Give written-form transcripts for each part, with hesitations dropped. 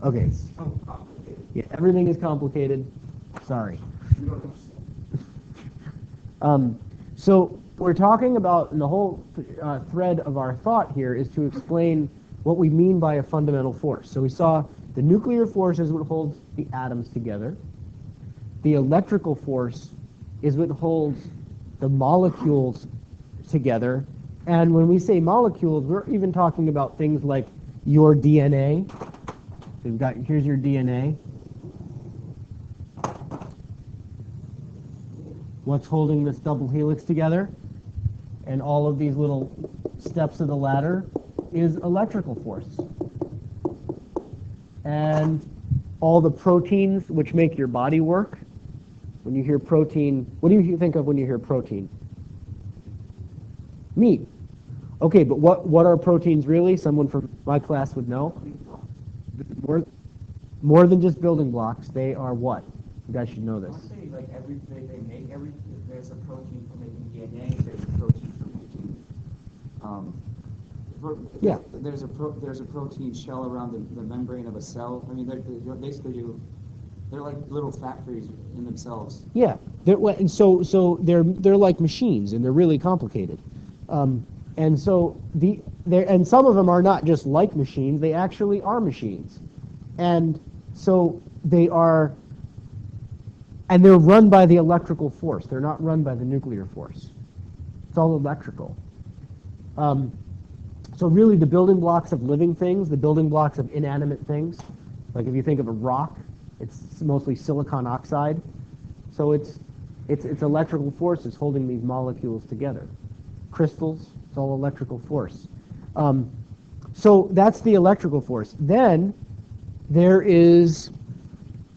Okay. So complicated. Yeah, everything is complicated. Sorry. You don't understand. So we're talking about, and the whole thread of our thought here is to explain what we mean by a fundamental force. So we saw the nuclear force is what holds the atoms together. The electrical force is what holds the molecules together. And when we say molecules, we're even talking about things like your DNA. So we've got, here's your DNA. What's holding this double helix together and all of these little steps of the ladder is electrical force. And all the proteins which make your body work. When you hear protein, what do you think of when you hear protein? Meat. Okay, but what are proteins really? Someone from my class would know. More than just building blocks. They are what? You guys should know this. Don't they, like they make every, there's a protein for making DNA, there's a protein for making, Yeah. there's a protein shell around the membrane of a cell. I mean, they're basically they're like little factories in themselves. Yeah, and so they're like machines, and they're really complicated. And so and some of them are not just like machines; they actually are machines. And so they are, and they're run by the electrical force. They're not run by the nuclear force. It's all electrical. So really, the building blocks of living things, the building blocks of inanimate things, like if you think of a rock, it's mostly silicon oxide. So it's electrical forces holding these molecules together. Crystals, it's all electrical force. So that's the electrical force. Then there is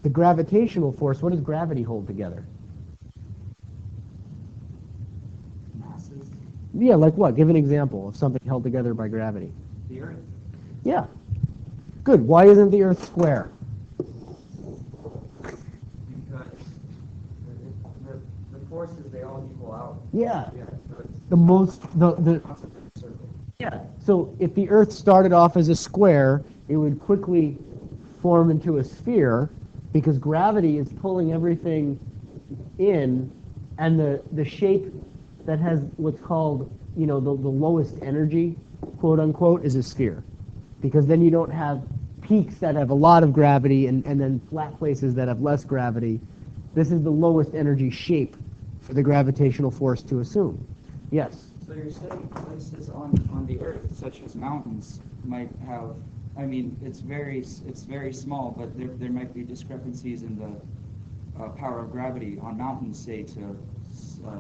the gravitational force. What does gravity hold together? Masses. Yeah, like what? Give an example of something held together by gravity. The Earth. Yeah. Good. Why isn't the Earth square? Because the forces, they all equal out. Yeah. Yeah. So it's The most the concept of a circle. yeah. So if the Earth started off as a square, it would quickly form into a sphere because gravity is pulling everything in, and the shape that has what's called, the lowest energy, quote unquote, is a sphere. Because then you don't have peaks that have a lot of gravity and then flat places that have less gravity. This is the lowest energy shape for the gravitational force to assume. Yes? So you're saying places on the Earth, such as mountains, might have, I mean, it's very small, but there might be discrepancies in the power of gravity on mountains, say to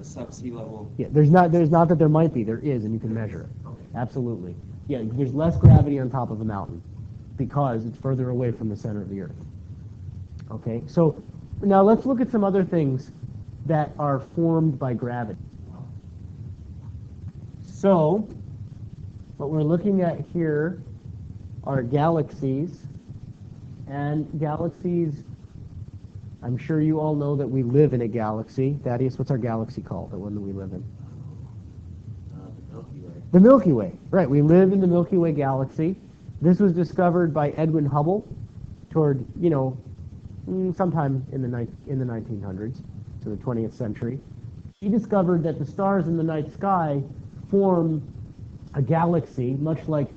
sub-sea level. Yeah, there's not that there might be, there is, and you can measure it. Okay. Absolutely. Yeah, there's less gravity on top of a mountain because it's further away from the center of the Earth. Okay, so now let's look at some other things that are formed by gravity. So, what we're looking at here are galaxies, and galaxies, I'm sure you all know that we live in a galaxy. Thaddeus, what's our galaxy called, the one that we live in? The Milky Way. The Milky Way, right. We live in the Milky Way galaxy. This was discovered by Edwin Hubble toward, sometime in the 1900s, to the 20th century. He discovered that the stars in the night sky form a galaxy, much like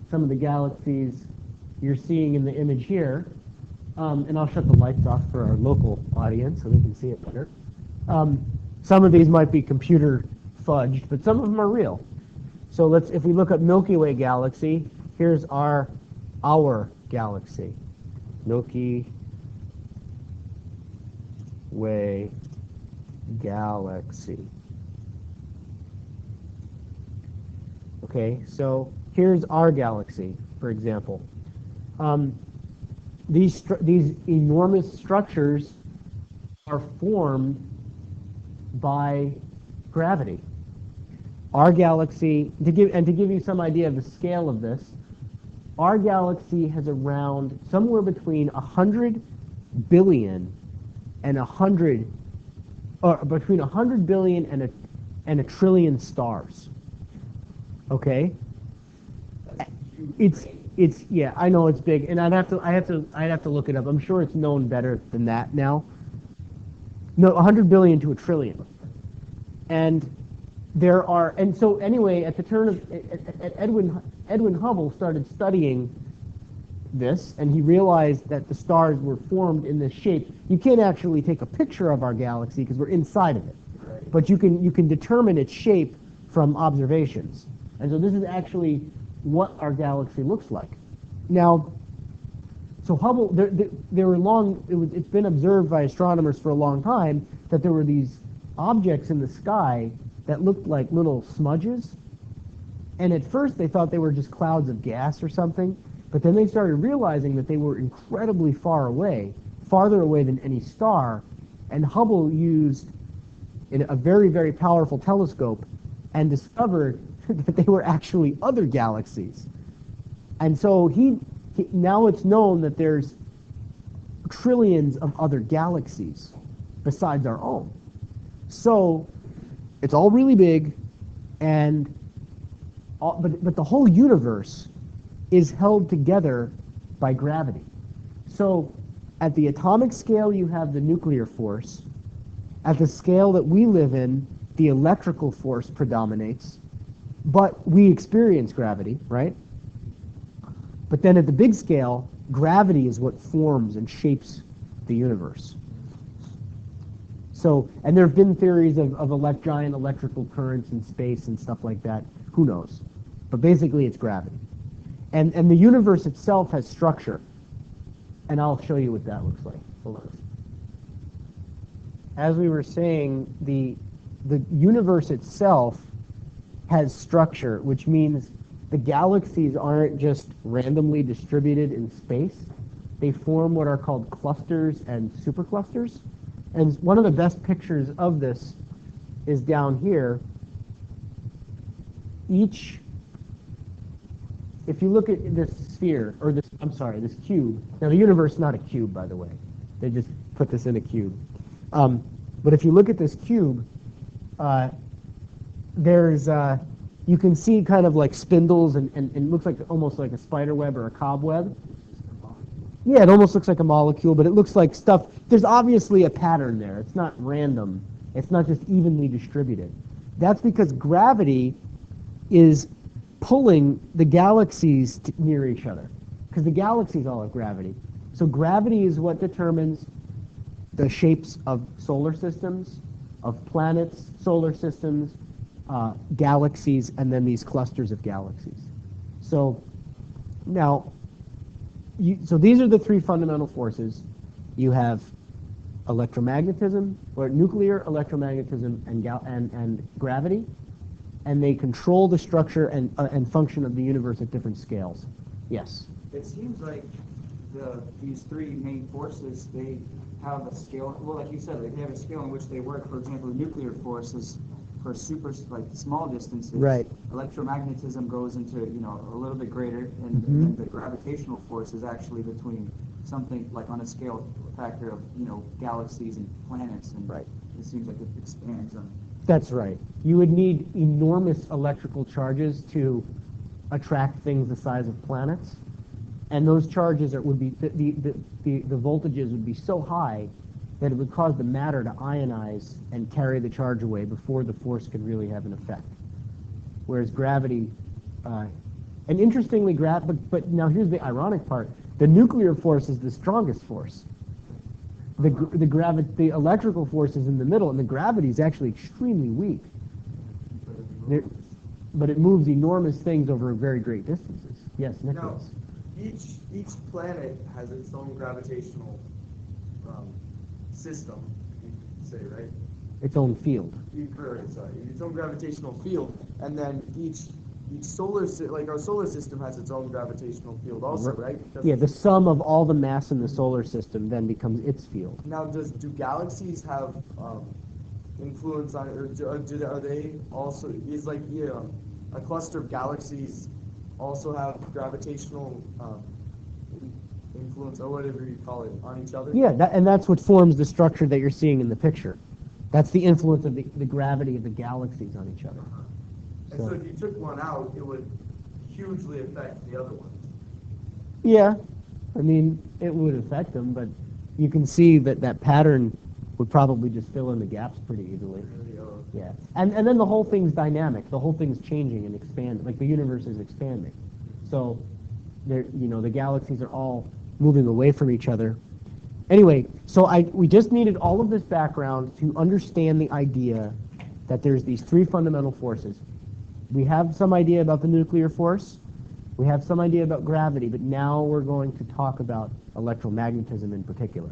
some of the galaxies you're seeing in the image here. And I'll shut the lights off for our local audience so they can see it better. Some of these might be computer fudged, but some of them are real. So if we look at Milky Way galaxy, here's our galaxy. Milky Way galaxy. Okay, so here's our galaxy, for example. These enormous structures are formed by gravity. Our galaxy, to give you some idea of the scale of this, our galaxy has around somewhere between 100 billion and 100, or between 100 billion and a trillion stars. Okay? It's yeah, I know it's big, and I'd have to look it up. I'm sure it's known better than that now. No, 100 billion to a trillion, and there are, and so anyway, at the turn of Edwin Hubble started studying this, and he realized that the stars were formed in this shape. You can't actually take a picture of our galaxy because we're inside of it, Right. but you can determine its shape from observations. And so this is actually what our galaxy looks like. Now, so Hubble, there were it's been observed by astronomers for a long time that there were these objects in the sky that looked like little smudges. And at first they thought they were just clouds of gas or something, but then they started realizing that they were incredibly far away, farther away than any star, and Hubble used a very, very powerful telescope and discovered that they were actually other galaxies. And so now it's known that there's trillions of other galaxies besides our own. So it's all really big, and but the whole universe is held together by gravity. So at the atomic scale, you have the nuclear force. At the scale that we live in, the electrical force predominates, but we experience gravity, right? But then at the big scale, gravity is what forms and shapes the universe. So, and there have been theories of giant electrical currents in space and stuff like that. Who knows? But basically, it's gravity. And the universe itself has structure. And I'll show you what that looks like. Hold on. As we were saying, the universe itself has structure, which means the galaxies aren't just randomly distributed in space. They form what are called clusters and superclusters. And one of the best pictures of this is down here. If you look at this sphere, or this cube. Now the universe is not a cube, by the way. They just put this in a cube. But if you look at this cube, you can see kind of like spindles and it looks like almost like a spider web or a cobweb. Yeah, it almost looks like a molecule, but it looks like stuff. There's obviously a pattern there. It's not random. It's not just evenly distributed. That's because gravity is pulling the galaxies near each other, because the galaxies all have gravity. So gravity is what determines the shapes of solar systems, of planets, solar systems, galaxies, and then these clusters of galaxies. So now, so these are the three fundamental forces. You have electromagnetism, or nuclear electromagnetism, and gravity, and they control the structure and function of the universe at different scales. Yes? It seems like these three main forces, they have a scale, well, like you said, like they have a scale in which they work. For example, the nuclear force is for super, like, small distances. Right. Electromagnetism goes into, a little bit greater, and then the gravitational force is actually between something like on a scale factor of, galaxies and planets, and Right. it seems like it expands on. That's right. You would need enormous electrical charges to attract things the size of planets, and those charges would be the voltages would be so high that it would cause the matter to ionize and carry the charge away before the force could really have an effect. Whereas gravity, and interestingly, but now here's the ironic part: the nuclear force is the strongest force. The electrical force is in the middle, and the gravity is actually extremely weak. But it moves enormous things over very great distances. Yes, Nicholas. Now, each planet has its own gravitational system, you could say, right? Its own field. Its own gravitational field, and then each our solar system has its own gravitational field also, right? Yeah, the sum of all the mass in the solar system then becomes its field. Now, do galaxies have influence on it, or are they also, a cluster of galaxies also have gravitational influence, or whatever you call it, on each other? Yeah, and that's what forms the structure that you're seeing in the picture. That's the influence of the gravity of the galaxies on each other. And so if you took one out, it would hugely affect the other one. Yeah, I mean, it would affect them, but you can see that that pattern would probably just fill in the gaps pretty easily. Really, Yeah, and then the whole thing's dynamic. The whole thing's changing and expanding. Like the universe is expanding. So, there, you know, the galaxies are all moving away from each other. Anyway, so we just needed all of this background to understand the idea that there's these three fundamental forces. We have some idea about the nuclear force. We have some idea about gravity, but now we're going to talk about electromagnetism in particular.